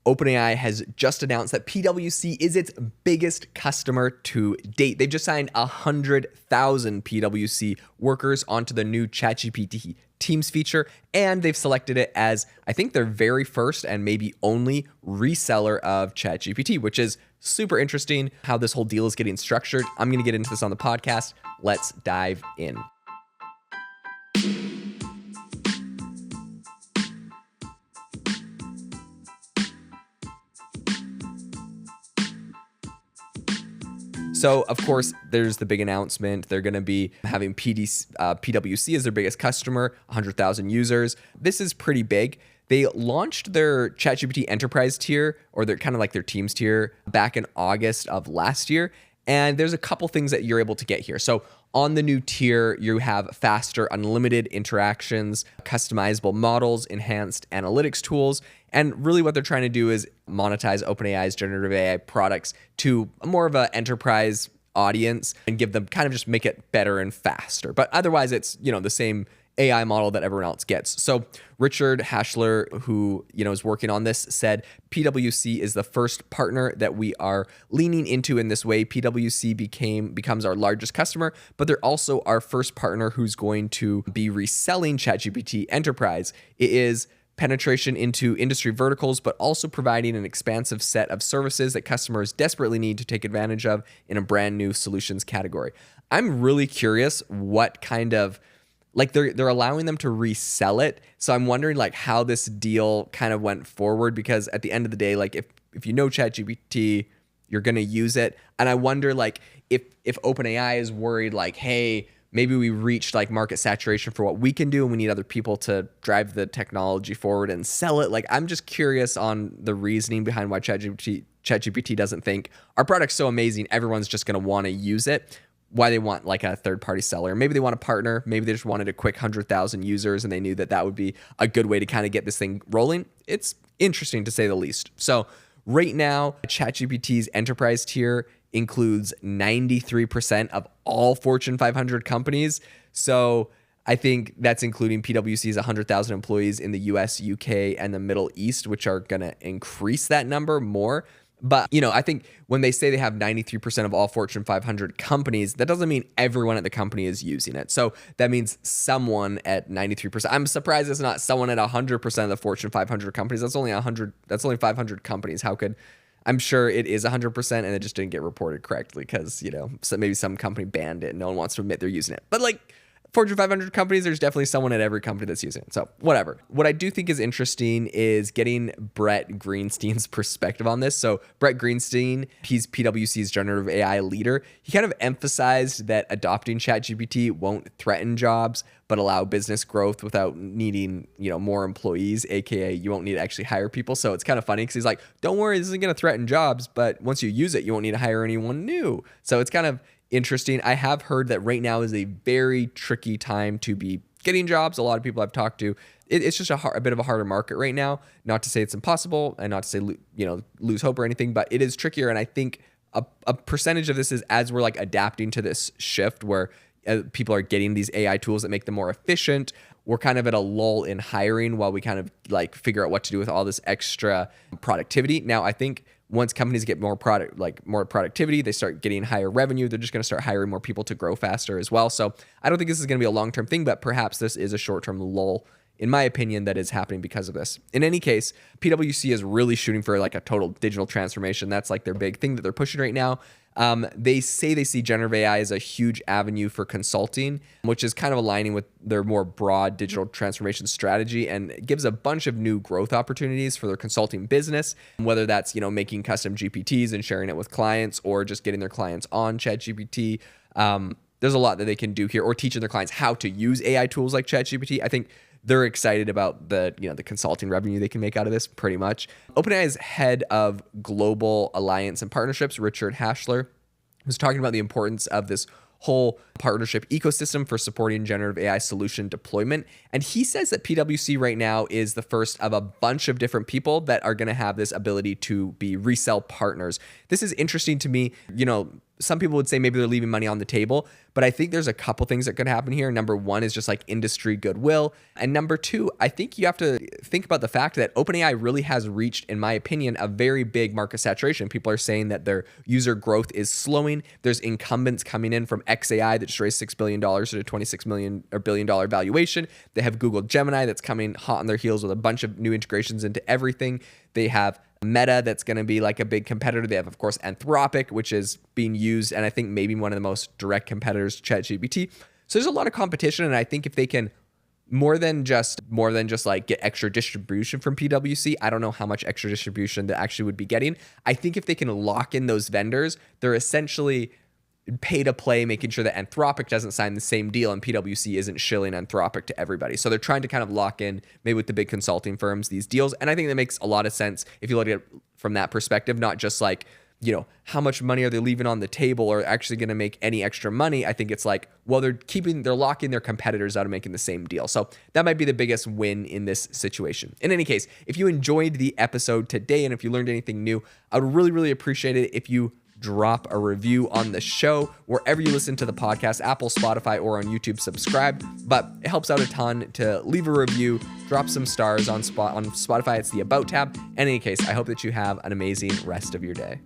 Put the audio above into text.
OpenAI has just announced that PWC is its biggest customer to date. They've just signed 100,000 PWC workers onto the new ChatGPT Teams feature, and they've selected it as, I think, their very first and maybe only reseller of ChatGPT, which is super interesting how this whole deal is getting structured. I'm going to get into this on the podcast. Let's dive in. So, of course, there's the big announcement. They're going to be having PWC as their biggest customer, 100,000 users. This is pretty big. They launched their ChatGPT Enterprise tier, or their kind of like their Teams tier, back in August of last year. And there's a couple things that you're able to get here. So on the new tier, you have faster unlimited interactions, customizable models, enhanced analytics tools. And really what they're trying to do is monetize OpenAI's generative AI products to more of an enterprise audience and give them kind of just make it better and faster. But otherwise, it's, the same AI model that everyone else gets. So Richard Hashler, who is working on this, said PwC is the first partner that we are leaning into in this way. PwC becomes our largest customer, but they're also our first partner who's going to be reselling ChatGPT Enterprise. It is penetration into industry verticals, but also providing an expansive set of services that customers desperately need to take advantage of in a brand new solutions category. I'm really curious what kind of they're allowing them to resell it. So I'm wondering how this deal kind of went forward, because at the end of the day, if you know ChatGPT, you're going to use it. And I wonder if OpenAI is worried hey, maybe we reached market saturation for what we can do and we need other people to drive the technology forward and sell it. I'm just curious on the reasoning behind why ChatGPT doesn't think our product's so amazing, everyone's just going to want to use it. Why they want a third-party seller. Maybe they want a partner. Maybe they just wanted a quick 100,000 users and they knew that would be a good way to kind of get this thing rolling. It's interesting to say the least. So right now, ChatGPT's enterprise tier includes 93% of all Fortune 500 companies. So I think that's including PwC's 100,000 employees in the US, UK, and the Middle East, which are going to increase that number more. But, I think when they say they have 93% of all Fortune 500 companies, that doesn't mean everyone at the company is using it. So that means someone at 93%. I'm surprised it's not someone at 100% of the Fortune 500 companies. That's only 500 companies. I'm sure it is 100% and it just didn't get reported correctly because, so maybe some company banned it and no one wants to admit they're using it. But Fortune 500 companies, there's definitely someone at every company that's using it. So whatever. What I do think is interesting is getting Brett Greenstein's perspective on this. So Brett Greenstein, he's PwC's generative AI leader. He kind of emphasized that adopting ChatGPT won't threaten jobs, but allow business growth without needing, more employees, AKA you won't need to actually hire people. So it's kind of funny because he's like, don't worry, this isn't going to threaten jobs, but once you use it, you won't need to hire anyone new. So it's kind of interesting. I have heard that right now is a very tricky time to be getting jobs. A lot of people I've talked to, it's just a bit of a harder market right now. Not to say it's impossible and not to say, lose hope or anything, but it is trickier. And I think a percentage of this is as we're adapting to this shift where people are getting these AI tools that make them more efficient. We're kind of at a lull in hiring while we kind of figure out what to do with all this extra productivity. Now, I think once companies get more productivity, they start getting higher revenue. They're just going to start hiring more people to grow faster as well. So I don't think this is going to be a long-term thing, but perhaps this is a short-term lull, in my opinion, that is happening because of this. In any case, PwC is really shooting for a total digital transformation. That's their big thing that they're pushing right now. They say they see generative AI as a huge avenue for consulting, which is kind of aligning with their more broad digital transformation strategy, and it gives a bunch of new growth opportunities for their consulting business, whether that's, making custom GPTs and sharing it with clients or just getting their clients on ChatGPT. There's a lot that they can do here, or teaching their clients how to use AI tools like ChatGPT. I think they're excited about the consulting revenue they can make out of this pretty much. OpenAI's head of global alliance and partnerships, Richard Hashler, was talking about the importance of this whole partnership ecosystem for supporting generative AI solution deployment. And he says that PwC right now is the first of a bunch of different people that are going to have this ability to be resell partners. This is interesting to me. some people would say maybe they're leaving money on the table, but I think there's a couple things that could happen here. Number one is just like industry goodwill. And number two, I think you have to think about the fact that OpenAI really has reached, in my opinion, a very big market saturation. People are saying that their user growth is slowing. There's incumbents coming in from XAI that just raised $6 billion at a $26 billion valuation. They have Google Gemini that's coming hot on their heels with a bunch of new integrations into everything. They have Meta that's going to be like a big competitor. They have, of course, Anthropic, which is being used, and I think maybe one of the most direct competitors to ChatGPT. So there's a lot of competition, and I think if they can more than just like get extra distribution from PWC, I don't know how much extra distribution they actually would be getting. I think if they can lock in those vendors, they're essentially pay to play, making sure that Anthropic doesn't sign the same deal and PWC isn't shilling Anthropic to everybody. So they're trying to kind of lock in, maybe with the big consulting firms, these deals. And I think that makes a lot of sense if you look at it from that perspective, not just like, how much money are they leaving on the table or actually going to make any extra money? I think it's like, well, they're locking their competitors out of making the same deal. So that might be the biggest win in this situation. In any case, if you enjoyed the episode today and if you learned anything new, I would really, really appreciate it if you drop a review on the show wherever you listen to the podcast, Apple, Spotify, or on YouTube. Subscribe, but it helps out a ton to leave a review, drop some stars on Spotify. It's the About tab. In any case, I hope that you have an amazing rest of your day.